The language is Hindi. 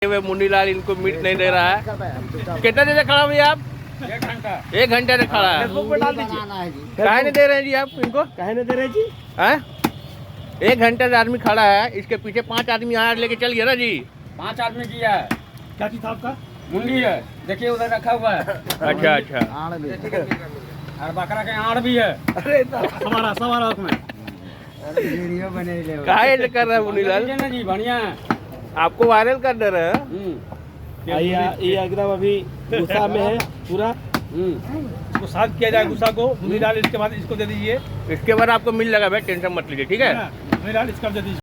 मुन्नीलाल इनको मीट नहीं दे रहा है। कितना देर से खड़ा हुई आप? 1 घंटे से खड़ा है। काहे नहीं दे रहे हैं जी आप इनको? काहे नहीं दे रहे जी? हैं? 1 घंटे से आदमी खड़ा है, इसके पीछे 5 आदमी यहाँ लेके चल गया ना जी। 5 आदमी किया है। क्या चीज था आपका? मुंडी है, देखिए उधर रखा हुआ है। अच्छा अच्छा। और बकरा के आड़ भी है। सवारा उसमें वीडियो बने ले। काहे ले कर रहा है मुन्नीलाल? ना जी बढ़िया है। आपको वायरल कर दे रहे हैं। ये एकदम अभी गुस्सा में है पूरा। उसको शांत किया जाए गुस्सा को। मुन्नीलाल इसके बाद इसको दे दीजिए। इसके बाद आपको मिल लगा भाई, टेंशन मत लीजिए, ठीक है? मुन्नीलाल इसका दे दीजिए।